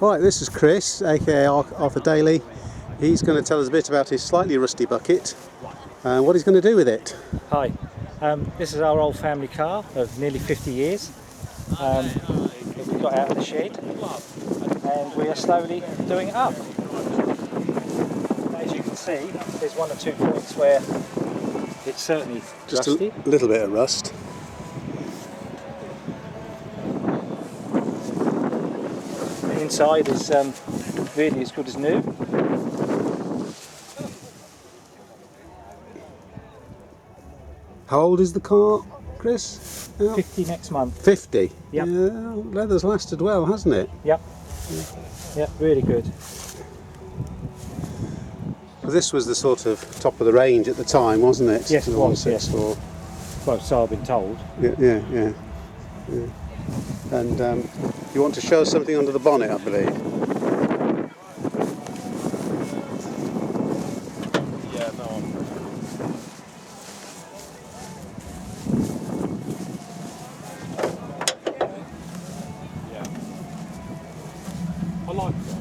Right, this is Chris, aka Arthur Daly. He's going to tell us a bit about his slightly rusty bucket and what he's going to do with it. Hi, this is our old family car of nearly 50 years. That we got out of the shed and we are slowly doing it up. As you can see, there's one or two points where it's certainly Just rusty. a little bit of rust. The inside is really as good as new. How old is the car, Chris? 50 next month. 50? Yep. Yeah, leather's lasted well, hasn't it? Yep. Yep, really good. Well, this was the sort of top of the range at the time, wasn't it? Yes, it The was, yes. 164. Well, so I've been told. Yeah. And you want to show us something under the bonnet, I believe. Yeah, no. Yeah. I like this.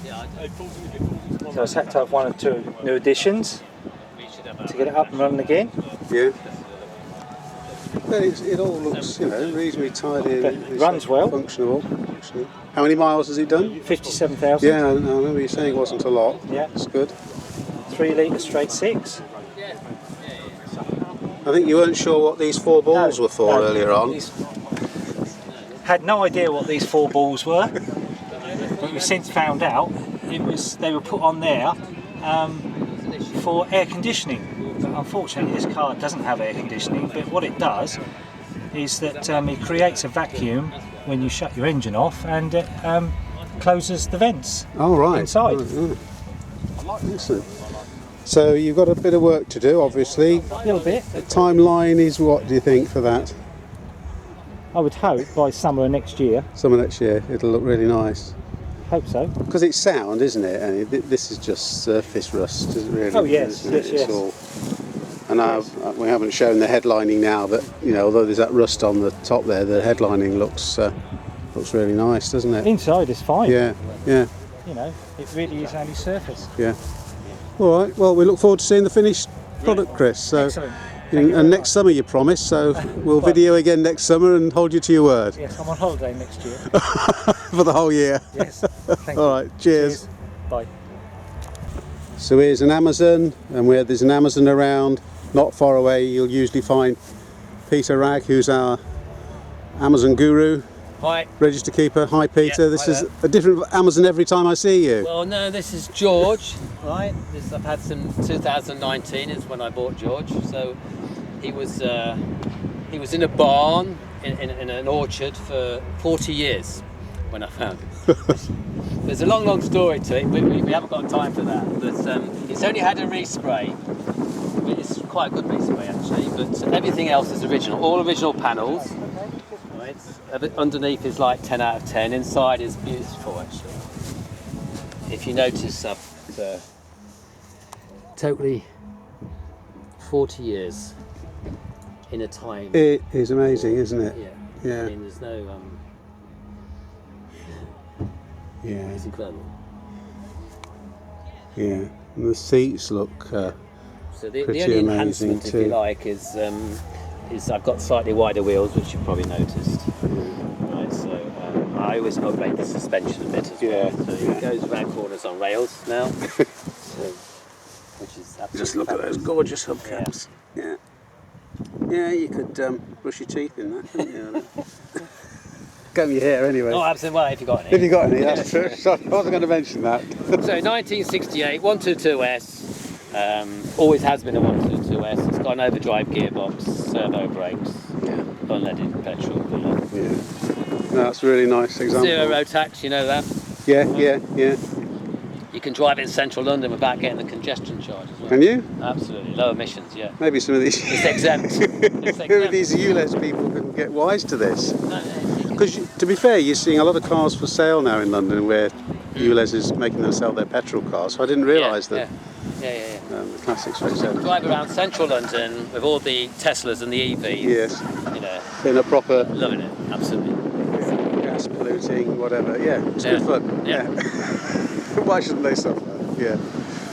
Yeah, So it's had to have one or two new additions to get it up and running again. Yeah. But it all looks, you know, reasonably tidy. But and it's runs well. Functional. How many miles has it done? 57,000. Yeah, I remember you saying it wasn't a lot. Yeah. It's good. 3 litre straight 6. I think you weren't sure what these 4 balls were for No. earlier on. Had no idea what these 4 balls were, but we've since found out they were put on there for air conditioning. But unfortunately, this car doesn't have air conditioning. But what it does is that it creates a vacuum when you shut your engine off, and it closes the vents inside. Right, yeah. Excellent. So you've got a bit of work to do, obviously. A little bit. The timeline is what, do you think, for that? I would hope by summer next year. Summer next year, it'll look really nice. Hope so. Because it's sound, isn't it? And this is just surface rust, really. Oh yes, isn't it? yes. It's all. And we haven't shown the headlining now, but you know, although there's that rust on the top there, the headlining looks really nice, doesn't it? Inside is fine. Yeah, yeah, You know, it really is only surface. yeah. All right. Well, we look forward to seeing the finished product, Chris. So, Excellent. Thank you very and next summer you promise. So we'll video again next summer and hold you to your word Yes, I'm on holiday next year. for the whole year. Yes. Thank All you. right. Cheers. Bye. So here's an Amazon, and where there's an Amazon around, not far away, you'll usually find Peter Ragg, who's our Amazon guru, Hi. register keeper. Hi Peter, Yeah, this hi is there. a different Amazon every time I see you. Well, no, this is George, right? I've had some 2019 is when I bought George. So he was in a barn in an orchard for 40 years when I found him. There's a long story to it. We haven't got time for that. But it's only had a respray. It's quite a good respray actually. But everything else is original. All original panels. Right. Underneath is like 10 out of 10. Inside is beautiful actually. If you notice, totally 40 years in a time. It is amazing, isn't it? Yeah. Yeah. I mean, there's no. Yeah. It's incredible. Yeah. And the seats look. So the Pretty only amazing enhancement, if too. you like, is I've got slightly wider wheels, which you've probably noticed. Right. So I always upgrade the suspension a bit as well. Yeah. So it goes around corners on rails now. So, which is absolutely Just look at those fabulous. gorgeous hubcaps. Yeah. Yeah, you could brush your teeth in that, couldn't you? Comb your hair anyway. Oh, absolutely. Well, if you got any. If you got any, that's true. Sorry, I wasn't going to mention that. So 1968, 122S, always has been a 122S. It's got an overdrive gearbox, servo brakes, unleaded petrol. Yeah. No, that's a really nice example. Zero road tax, you know that. Yeah. You can drive in central London without getting the congestion charge as well. Can you? Absolutely, low emissions, yeah. Maybe some of these. It's exempt. It's Maybe exempt. these ULEZ people can get wise to this. No, Because to be fair, you're seeing a lot of cars for sale now in London where ULEZ is making them sell their petrol cars. So I didn't realise that Yeah. the classic straight 70. Drive around central London with all the Teslas and the EVs. Yes, You know, in a proper loving it, absolutely. gas polluting, whatever. Yeah, it's Yeah. good fun. Yeah. Why shouldn't they suffer? Yeah,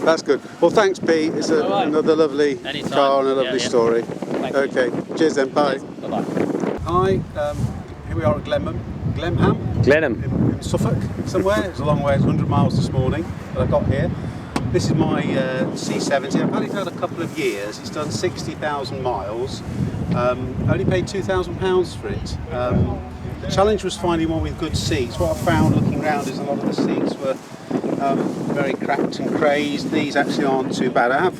that's good. Well, thanks, Pete. It's All right. another lovely Anytime. car and a lovely Yeah. story. Thank you. Okay, cheers then. Bye. Bye-bye. Hi, here we are at Glemham, Glenham. in Suffolk somewhere. It's a long way, it's 100 miles this morning that I got here. This is my C70. I've had it out a couple of years. It's done 60,000 miles. Only paid £2,000 for it. The challenge was finding one with good seats. What I found looking around is a lot of the seats were very cracked and crazed. These actually aren't too bad.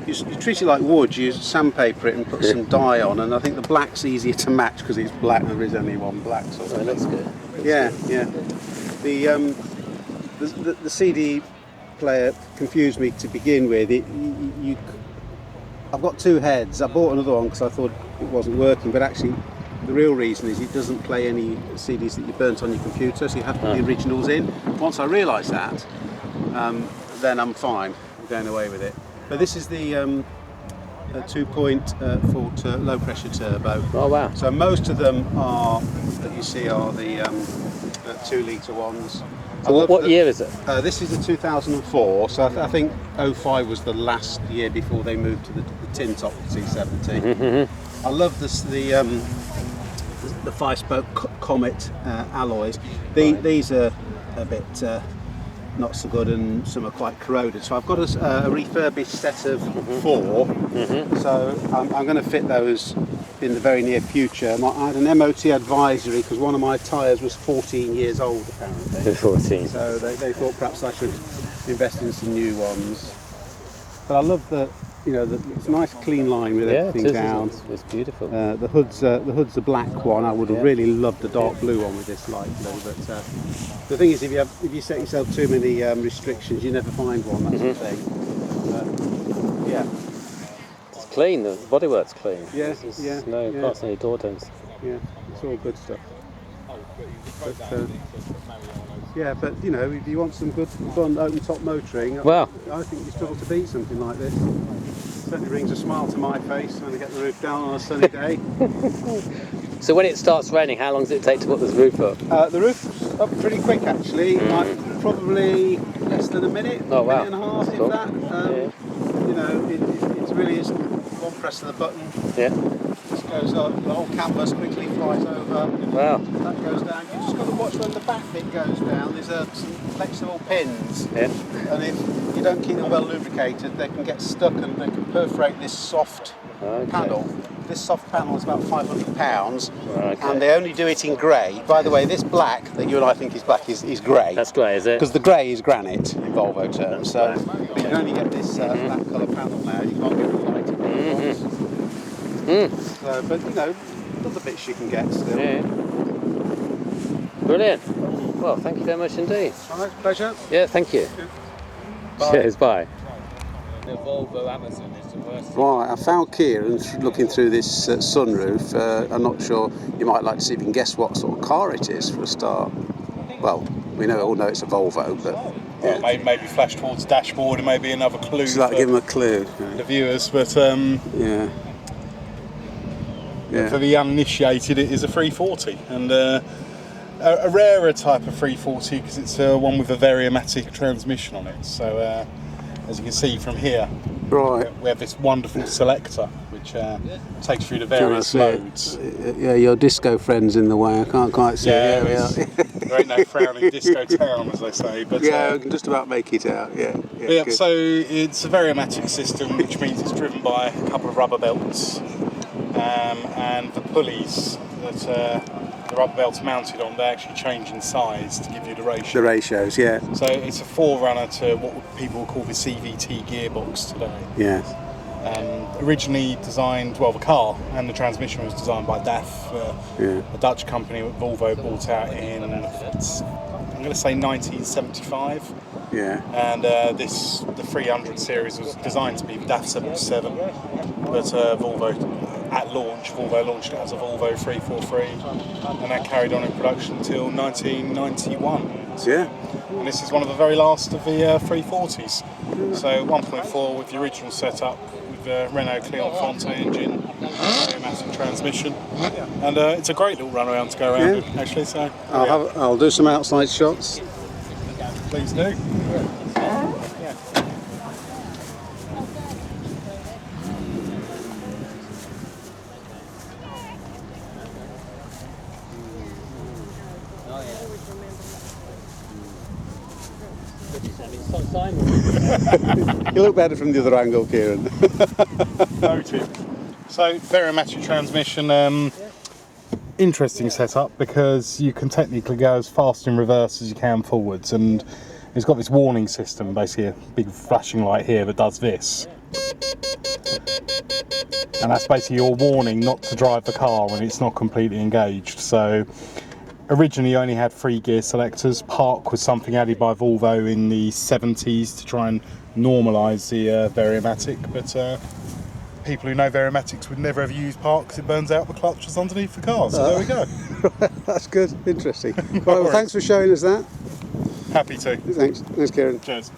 You treat it like wood. You sandpaper it and put some dye on, and I think the black's easier to match because it's black. There is only one black sort of. It looks good. Yeah. The CD player confused me to begin with. I've got two heads. I bought another one because I thought it wasn't working, but actually the real reason is it doesn't play any CDs that you burnt on your computer, so you have to put the originals in. Once I realised that, then I'm fine. I'm going away with it. But this is the 2.4 low pressure turbo. Oh wow. So most of them are that you see are the 2 litre ones. So what year is it? This is the 2004, so I think 05 was the last year before they moved to the tin top C70. I love this, the 5-spoke Comet alloys. These are a bit not so good, and some are quite corroded. So I've got a refurbished set of 4. So I'm going to fit those in the very near future. I had an MOT advisory because one of my tyres was 14 years old apparently. 14. So they thought perhaps I should invest in some new ones. But I love it's a nice clean line with everything down. It's beautiful. The hood's a black one. I would have really loved the dark blue one with this light blue. But the thing is, if you set yourself too many restrictions, you never find one. That's the thing. Yeah. It's clean. The bodywork's clean. Yeah. There's no parts on your door dents. Yeah. It's all good stuff. But, but if you want some good fun open top motoring, Well, I think you struggle to beat something like this. Certainly brings a smile to my face when I get the roof down on a sunny day. so when it starts raining, how long does it take to put this roof up? The roof's up pretty quick actually, like probably less than a minute, Oh, wow. minute and a half, That's if cool. that. It's really just one press of the button. Yeah. This goes up, the whole canvas quickly flies over. Wow. That goes down. You've just got to watch when the back bit goes down. There's some flexible pins. Yeah. And if you don't keep them well lubricated, they can get stuck and they can perforate this soft panel. This soft panel is about £500, and they only do it in grey. By the way, this black that you and I think is black is grey. That's grey, is it? Because the grey is granite in Volvo terms. So but you can only get this black colour panel now. You can't get the lighter ones. So, but other bits you can get still. Yeah. Brilliant. Well, thank you very much indeed. All right, pleasure. Yeah, thank you. Bye. Cheers, bye. The Volvo Amazon is the worst. Right, I found Kieran looking through this sunroof. I'm not sure, you might like to see if you can guess what sort of car it is for a start. Well, we all know it's a Volvo, but... Well, maybe flash towards the dashboard and maybe another clue Just like for give them a clue. the viewers, but Yeah. for the uninitiated it is a 340, and a rarer type of 340 because it's one with a Variomatic transmission on it. So as you can see from here, Right. we have this wonderful selector which takes through the various modes. Yeah, your disco friend's in the way. I can't quite see. Yeah, Yeah, there ain't no frowning disco town, as they say. But yeah, I can just about make it out. Yeah. Good. so it's a Variomatic system, which means it's driven by a couple of rubber belts, and the pulleys that the rubber belts mounted on, they actually change in size to give you the ratio. The ratios, yeah. So it's a forerunner to what people call the CVT gearbox today. Yeah. Originally designed, the car and the transmission was designed by DAF, a Dutch company that Volvo bought out in, I'm going to say 1975. Yeah. And the 300 series was designed to be the DAF 77, but Volvo launched it as a Volvo 343, and that carried on in production until 1991. Yeah. And this is one of the very last of the 340s. So 1.4 with the original setup, with the Renault Clio Fonte engine, massive transmission, and it's a great little run around to go around with, actually. So I'll do some outside shots. please do. You look better from the other angle, Kieran. Noted. So Variomatic transmission, interesting setup because you can technically go as fast in reverse as you can forwards, and it's got this warning system, basically a big flashing light here that does this. And that's basically your warning not to drive the car when it's not completely engaged. So originally you only had 3 gear selectors. Park was something added by Volvo in the 70s to try and normalise the Variomatic, but people who know Variomatics would never ever use park because it burns out the clutches underneath the car. So there we go. That's good, interesting. Well, thanks for showing us that. Happy to. Thanks, Kieran. Cheers.